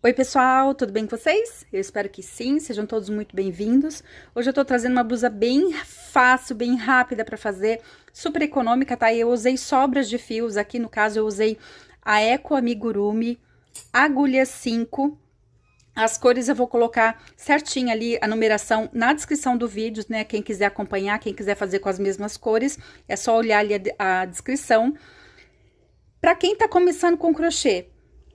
Oi pessoal, tudo bem com vocês? Eu espero que sim, sejam todos muito bem-vindos. Hoje eu tô trazendo uma blusa bem fácil, bem rápida para fazer, super econômica, tá? Eu usei sobras de fios, aqui no caso eu usei a Eco Amigurumi, agulha 5. As cores eu vou colocar certinho ali, a numeração na descrição do vídeo, né? Quem quiser acompanhar, quem quiser fazer com as mesmas cores, é só olhar ali a descrição. Para quem tá começando com crochê,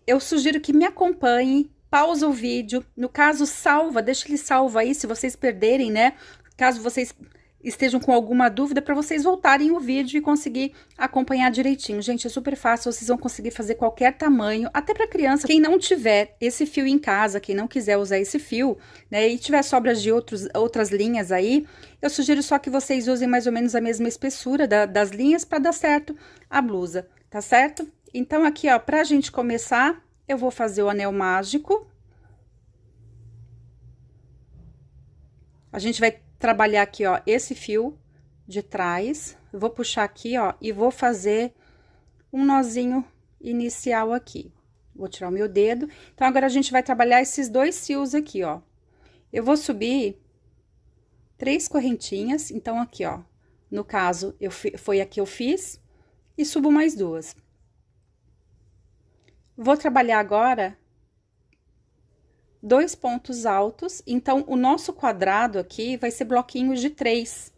eu sugiro que me acompanhe, pausa o vídeo, no caso salva, deixa ele salvo aí se vocês perderem, né? Caso vocês estejam com alguma dúvida, para vocês voltarem o vídeo e conseguir acompanhar direitinho. Gente, é super fácil, vocês vão conseguir fazer qualquer tamanho, até para criança. Quem não tiver esse fio em casa, quem não quiser usar esse fio, né, e tiver sobras de outras linhas aí, eu sugiro só que vocês usem mais ou menos a mesma espessura das linhas para dar certo a blusa, tá certo? Então, aqui, ó, pra gente começar, eu vou fazer o anel mágico. A gente vai trabalhar aqui, ó, esse fio de trás. Eu vou puxar aqui, ó, e vou fazer um nozinho inicial aqui. Vou tirar o meu dedo. Então, agora a gente vai trabalhar esses dois fios aqui, ó. Eu vou subir 3 correntinhas. Então, aqui, ó, no caso, foi aqui eu fiz e subo mais 2. Vou trabalhar agora 2 pontos altos, então, o nosso quadrado aqui vai ser bloquinhos de 3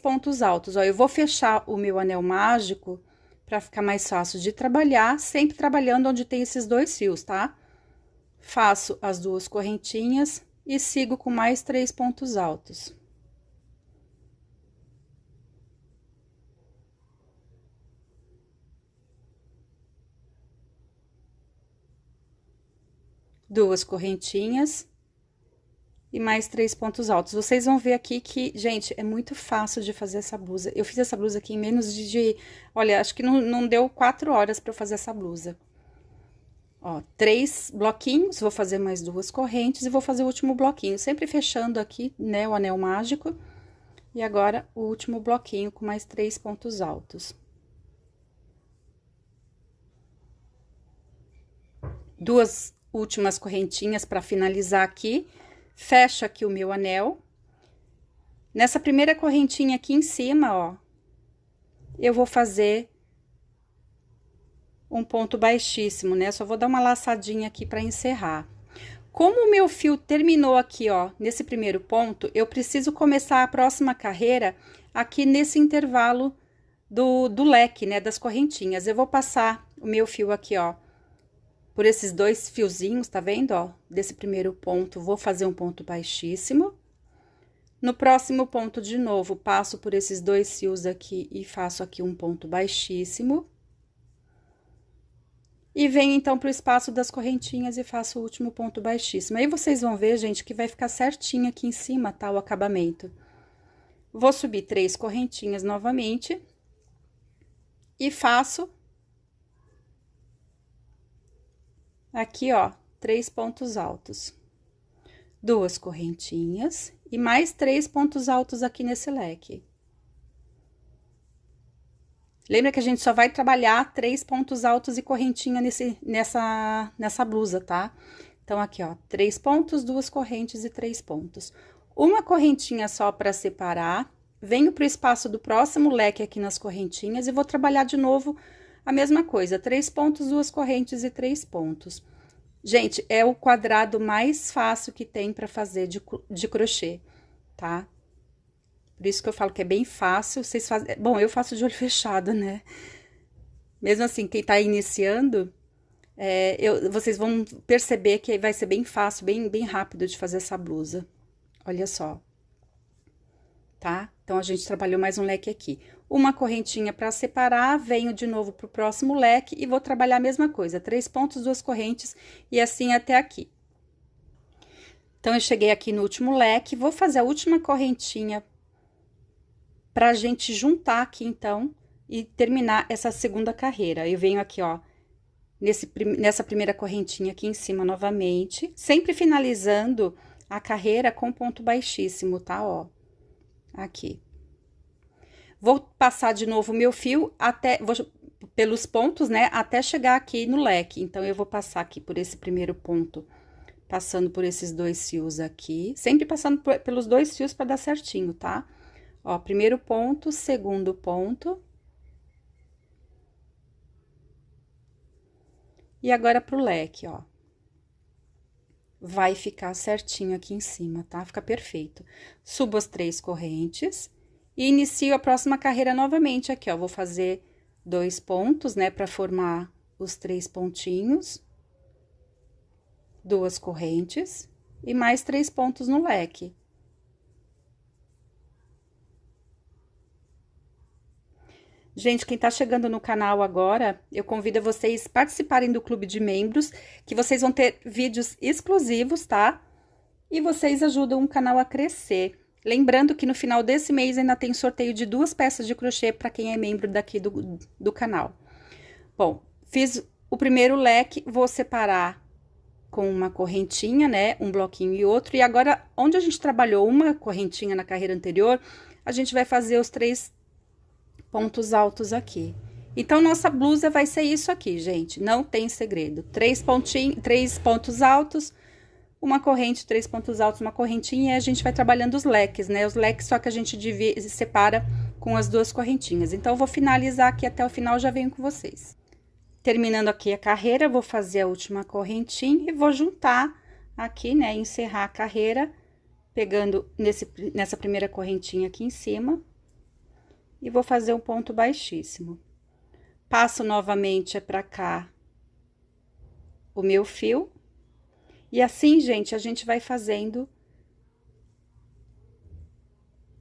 pontos altos. Ó, eu vou fechar o meu anel mágico para ficar mais fácil de trabalhar, sempre trabalhando onde tem esses 2 fios, tá? Faço as 2 correntinhas e sigo com mais 3 pontos altos. Duas correntinhas e mais 3 pontos altos. Vocês vão ver aqui que, gente, é muito fácil de fazer essa blusa. Eu fiz essa blusa aqui em menos olha, acho que não deu 4 horas para eu fazer essa blusa. Ó, 3 bloquinhos, vou fazer mais 2 correntes e vou fazer o último bloquinho, sempre fechando aqui, né, o anel mágico. E agora, o último bloquinho com mais 3 pontos altos. Duas últimas correntinhas para finalizar aqui. Fecho aqui o meu anel. Nessa primeira correntinha aqui em cima, ó, eu vou fazer um ponto baixíssimo, né? Só vou dar uma laçadinha aqui para encerrar. Como o meu fio terminou aqui, ó, nesse primeiro ponto, eu preciso começar a próxima carreira aqui nesse intervalo do leque, né, das correntinhas. Eu vou passar o meu fio aqui, ó, por esses 2 fiozinhos, tá vendo, ó? Desse primeiro ponto, vou fazer um ponto baixíssimo. No próximo ponto, de novo, passo por esses 2 fios aqui e faço aqui um ponto baixíssimo. E venho, então, pro espaço das correntinhas e faço o último ponto baixíssimo. Aí, vocês vão ver, gente, que vai ficar certinho aqui em cima, tá? O acabamento. Vou subir 3 correntinhas novamente. E faço aqui, ó, 3 pontos altos. 2 correntinhas e mais 3 pontos altos aqui nesse leque. Lembra que a gente só vai trabalhar 3 pontos altos e correntinha nessa blusa, tá? Então, aqui, ó, 3 pontos, 2 correntes e 3 pontos. Uma correntinha só para separar, venho pro espaço do próximo leque aqui nas correntinhas e vou trabalhar de novo a mesma coisa, 3 pontos, 2 correntes e 3 pontos. Gente, é o quadrado mais fácil que tem para fazer de crochê, tá? Por isso que eu falo que é bem fácil, vocês fazem... Bom, eu faço de olho fechado, né? Mesmo assim, quem tá iniciando, vocês vão perceber que vai ser bem fácil, bem rápido de fazer essa blusa. Olha só. Tá? Então, a gente trabalhou mais um leque aqui. Uma correntinha para separar, venho de novo pro próximo leque e vou trabalhar a mesma coisa. 3 pontos, 2 correntes e assim até aqui. Então, eu cheguei aqui no último leque, vou fazer a última correntinha pra gente juntar aqui, então, e terminar essa segunda carreira. Eu venho aqui, ó, nessa primeira correntinha aqui em cima novamente, sempre finalizando a carreira com ponto baixíssimo, tá? Ó, aqui. Vou passar de novo o meu fio até... Vou pelos pontos, né, até chegar aqui no leque. Então, eu vou passar aqui por esse primeiro ponto, passando por esses 2 fios aqui, sempre passando pelos 2 fios para dar certinho, tá? Ó, primeiro ponto, segundo ponto. E agora pro leque, ó. Vai ficar certinho aqui em cima, tá? Fica perfeito. Subo as 3 correntes e inicio a próxima carreira novamente aqui, ó. Vou fazer 2 pontos, né, para formar os 3 pontinhos. 2 correntes e mais 3 pontos no leque. Gente, quem tá chegando no canal agora, eu convido vocês participarem do clube de membros, que vocês vão ter vídeos exclusivos, tá? E vocês ajudam o canal a crescer. Lembrando que no final desse mês ainda tem sorteio de 2 peças de crochê para quem é membro daqui do canal. Bom, fiz o primeiro leque, vou separar com uma correntinha, né? Um bloquinho e outro. E agora, onde a gente trabalhou uma correntinha na carreira anterior, a gente vai fazer os 3 pontos altos aqui. Então, nossa blusa vai ser isso aqui, gente. Não tem segredo. 3 pontos altos, uma corrente, 3 pontos altos, uma correntinha, e a gente vai trabalhando os leques, né? Os leques, só que a gente separa com as 2 correntinhas. Então, eu vou finalizar aqui até o final, já venho com vocês. Terminando aqui a carreira, vou fazer a última correntinha e vou juntar aqui, né? Encerrar a carreira, pegando nessa primeira correntinha aqui em cima. E vou fazer um ponto baixíssimo. Passo novamente pra cá o meu fio. E assim, gente, a gente vai fazendo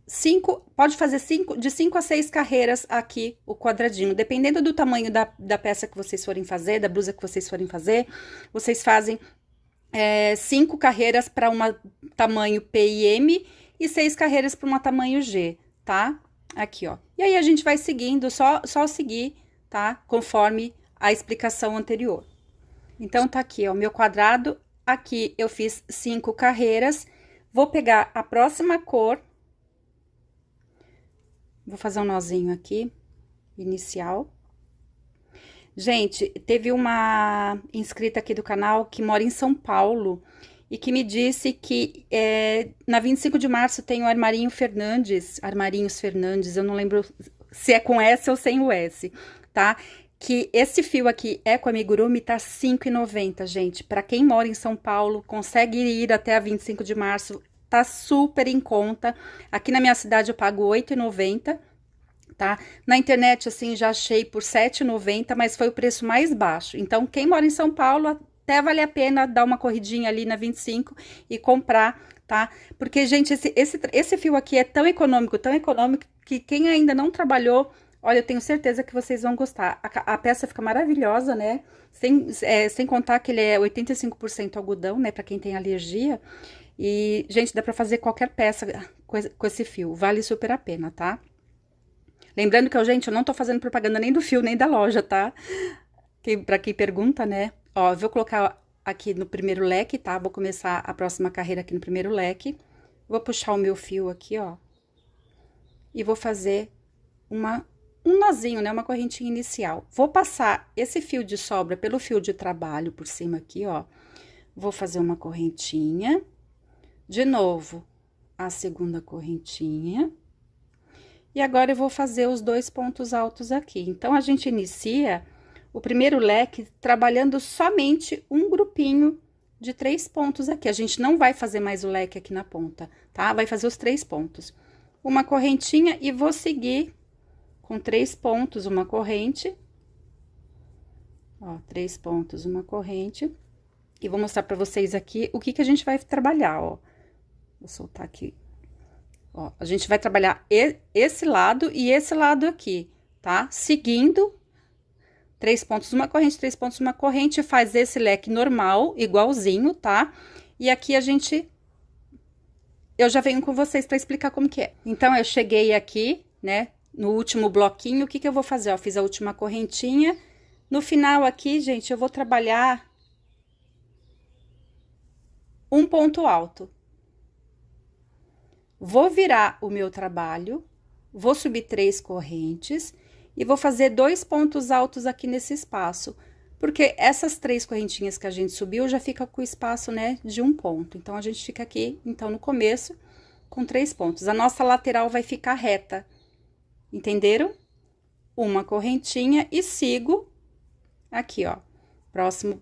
5, pode fazer de 5 a 6 carreiras aqui, o quadradinho. Dependendo do tamanho da peça que vocês forem fazer, da blusa que vocês forem fazer, vocês fazem 5 carreiras para um tamanho P e M e 6 carreiras para um tamanho G, tá? Aqui, ó. E aí, a gente vai seguindo, só seguir, tá? Conforme a explicação anterior. Então, tá aqui, ó, meu quadrado. Aqui, eu fiz 5 carreiras. Vou pegar a próxima cor. Vou fazer um nozinho aqui, inicial. Gente, teve uma inscrita aqui do canal que mora em São Paulo e que me disse que na 25 de março tem o Armarinhos Fernandes, eu não lembro se é com S ou sem o S, tá? Que esse fio aqui é com amigurumi, tá R$ 5,90, gente. Pra quem mora em São Paulo, consegue ir até a 25 de março, tá super em conta. Aqui na minha cidade eu pago R$ 8,90, tá? Na internet, assim, já achei por R$ 7,90, mas foi o preço mais baixo. Então, quem mora em São Paulo, até vale a pena dar uma corridinha ali na 25 e comprar, tá? Porque, gente, esse fio aqui é tão econômico, que quem ainda não trabalhou, olha, eu tenho certeza que vocês vão gostar. A peça fica maravilhosa, né? Sem contar que ele é 85% algodão, né? Pra quem tem alergia. E, gente, dá pra fazer qualquer peça com esse fio. Vale super a pena, tá? Lembrando que, gente, eu não tô fazendo propaganda nem do fio, nem da loja, tá? Pra quem pergunta, né? Ó, eu vou colocar aqui no primeiro leque, tá? Vou começar a próxima carreira aqui no primeiro leque. Vou puxar o meu fio aqui, ó. E vou fazer um nozinho, né? Uma correntinha inicial. Vou passar esse fio de sobra pelo fio de trabalho por cima aqui, ó. Vou fazer uma correntinha. De novo, a segunda correntinha. E agora, eu vou fazer os 2 pontos altos aqui. Então, a gente inicia o primeiro leque trabalhando somente um grupinho de 3 pontos aqui. A gente não vai fazer mais o leque aqui na ponta, tá? Vai fazer os 3 pontos. Uma correntinha e vou seguir com 3 pontos, uma corrente. Ó, 3 pontos, uma corrente. E vou mostrar pra vocês aqui o que a gente vai trabalhar, ó. Vou soltar aqui. Ó, a gente vai trabalhar esse lado e esse lado aqui, tá? Seguindo 3 pontos, uma corrente, 3 pontos, uma corrente, faz esse leque normal, igualzinho, tá? E aqui eu já venho com vocês pra explicar como que é. Então, eu cheguei aqui, né, no último bloquinho, o que eu vou fazer? Ó, fiz a última correntinha. No final aqui, gente, eu vou trabalhar um ponto alto. Vou virar o meu trabalho, vou subir 3 correntes e vou fazer 2 pontos altos aqui nesse espaço, porque essas 3 correntinhas que a gente subiu já fica com o espaço, né, de 1 ponto. Então, a gente fica aqui, então, no começo, com 3 pontos. A nossa lateral vai ficar reta, entenderam? Uma correntinha e sigo aqui, ó, próximo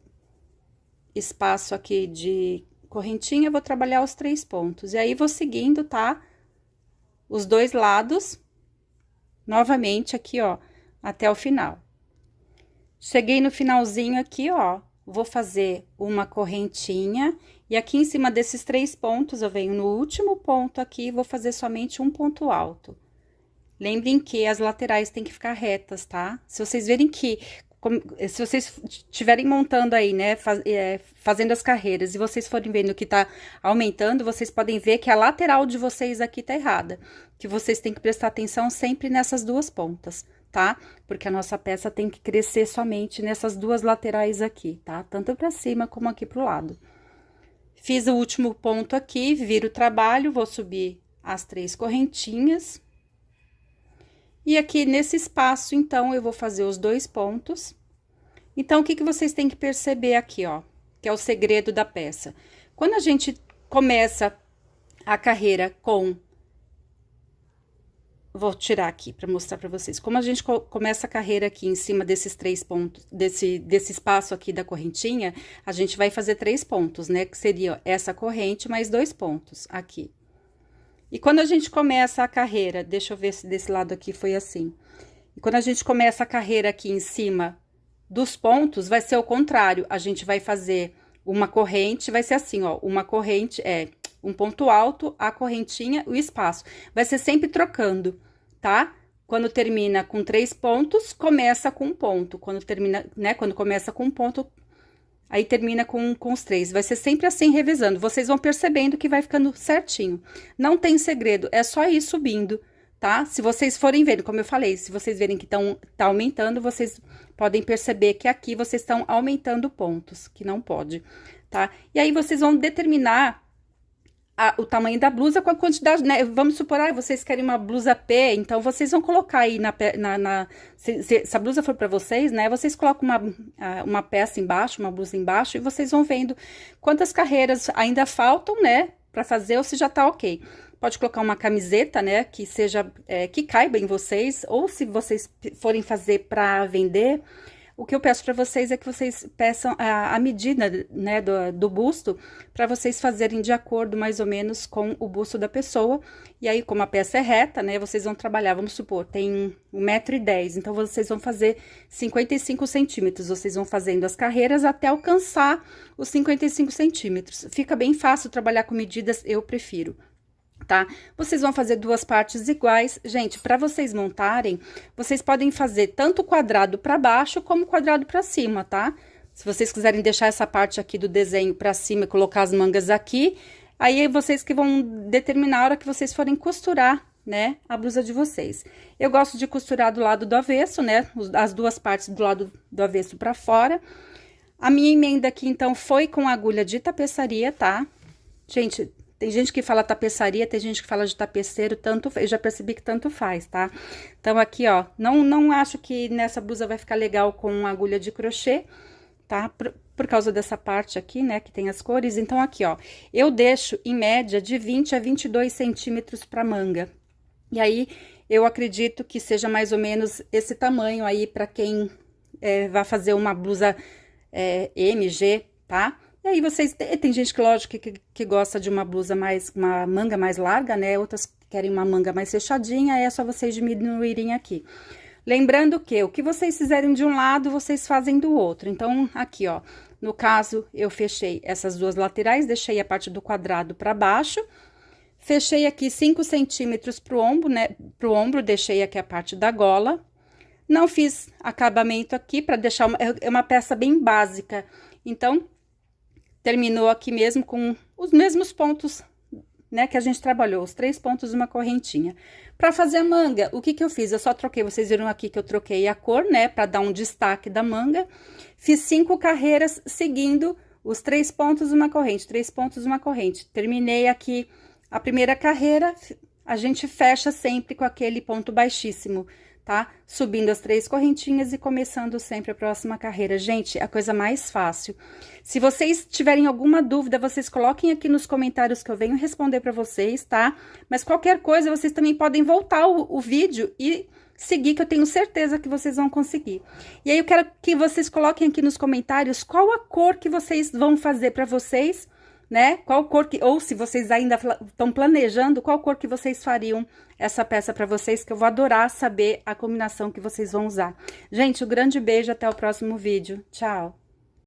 espaço aqui de correntinha, vou trabalhar os 3 pontos. E aí, vou seguindo, tá? Os 2 lados, novamente aqui, ó, até o final. Cheguei no finalzinho aqui, ó, vou fazer uma correntinha, e aqui em cima desses 3 pontos, eu venho no último ponto aqui, vou fazer somente um ponto alto. Lembrem que as laterais têm que ficar retas, tá? Se vocês verem que, se vocês estiverem montando aí, né, fazendo as carreiras, e vocês forem vendo que tá aumentando, vocês podem ver que a lateral de vocês aqui tá errada. Que vocês têm que prestar atenção sempre nessas 2 pontas, tá? Porque a nossa peça tem que crescer somente nessas 2 laterais aqui, tá? Tanto pra cima como aqui pro lado. Fiz o último ponto aqui, viro o trabalho, vou subir as 3 correntinhas. E aqui nesse espaço, então, eu vou fazer os 2 pontos. Então, o que que vocês têm que perceber aqui, ó? Que é o segredo da peça. Quando a gente começa a carreira com... Vou tirar aqui para mostrar para vocês. Como a gente começa a carreira aqui em cima desses 3 pontos, desse espaço aqui da correntinha, a gente vai fazer 3 pontos, né? Que seria essa corrente mais 2 pontos aqui. E quando a gente começa a carreira, deixa eu ver se desse lado aqui foi assim. E quando a gente começa a carreira aqui em cima dos pontos, vai ser o contrário. A gente vai fazer uma corrente, vai ser assim, ó, uma corrente, um ponto alto, a correntinha, o espaço. Vai ser sempre trocando, tá? Quando termina com 3 pontos, começa com 1 ponto. Quando termina, né, quando começa com 1 ponto, aí termina com os 3. Vai ser sempre assim, revezando. Vocês vão percebendo que vai ficando certinho. Não tem segredo, é só ir subindo, tá? Se vocês forem vendo, como eu falei, se vocês verem que tá aumentando, vocês podem perceber que aqui vocês estão aumentando pontos, que não pode, tá? E aí, vocês vão determinar o tamanho da blusa com a quantidade, né? Vamos supor, vocês querem uma blusa P, então vocês vão colocar aí se a blusa for para vocês, né? Vocês colocam uma peça embaixo, uma blusa embaixo, e vocês vão vendo quantas carreiras ainda faltam, né? Para fazer, ou se já tá ok. Pode colocar uma camiseta, né? Que seja, que caiba em vocês, ou se vocês forem fazer para vender, o que eu peço para vocês é que vocês peçam a medida, né, do busto, para vocês fazerem de acordo mais ou menos com o busto da pessoa. E aí, como a peça é reta, né, vocês vão trabalhar, vamos supor, tem 1,10 m, então vocês vão fazer 55 centímetros. Vocês vão fazendo as carreiras até alcançar os 55 centímetros. Fica bem fácil trabalhar com medidas, eu prefiro. Tá? Vocês vão fazer 2 partes iguais. Gente, para vocês montarem, vocês podem fazer tanto quadrado para baixo como quadrado para cima, tá? Se vocês quiserem deixar essa parte aqui do desenho para cima e colocar as mangas aqui, aí vocês que vão determinar a hora que vocês forem costurar, né, a blusa de vocês. Eu gosto de costurar do lado do avesso, né, as 2 partes do lado do avesso para fora. A minha emenda aqui, então, foi com agulha de tapeçaria, tá? Gente, tem gente que fala tapeçaria, tem gente que fala de tapeceiro, eu já percebi que tanto faz, tá? Então, aqui, ó, não acho que nessa blusa vai ficar legal com agulha de crochê, tá? Por causa dessa parte aqui, né, que tem as cores. Então, aqui, ó, eu deixo, em média, de 20 a 22 centímetros pra manga. E aí, eu acredito que seja mais ou menos esse tamanho aí pra quem vai fazer uma blusa MG, tá? E aí, vocês... Tem gente que, lógico, que gosta de uma blusa uma manga mais larga, né? Outras querem uma manga mais fechadinha, é só vocês diminuírem aqui. Lembrando que o que vocês fizerem de um lado, vocês fazem do outro. Então, aqui, ó, no caso, eu fechei essas 2 laterais, deixei a parte do quadrado para baixo. Fechei aqui 5 centímetros pro ombro, né? Pro ombro, deixei aqui a parte da gola. Não fiz acabamento aqui para deixar uma peça bem básica. Então... terminou aqui mesmo com os mesmos pontos, né, que a gente trabalhou, os 3 pontos de uma correntinha. Para fazer a manga, o que que eu fiz? Eu só troquei, vocês viram aqui que eu troquei a cor, né, para dar um destaque da manga. Fiz 5 carreiras seguindo os 3 pontos de uma corrente, 3 pontos de uma corrente. Terminei aqui a primeira carreira, a gente fecha sempre com aquele ponto baixíssimo, tá? Subindo as 3 correntinhas e começando sempre a próxima carreira. Gente, é a coisa mais fácil. Se vocês tiverem alguma dúvida, vocês coloquem aqui nos comentários que eu venho responder para vocês, tá? Mas qualquer coisa, vocês também podem voltar o vídeo e seguir, que eu tenho certeza que vocês vão conseguir. E aí eu quero que vocês coloquem aqui nos comentários qual a cor que vocês vão fazer para vocês, né? Qual cor que, ou se vocês ainda estão planejando, qual cor que vocês fariam essa peça para vocês, que eu vou adorar saber a combinação que vocês vão usar. Gente, um grande beijo, até o próximo vídeo. Tchau!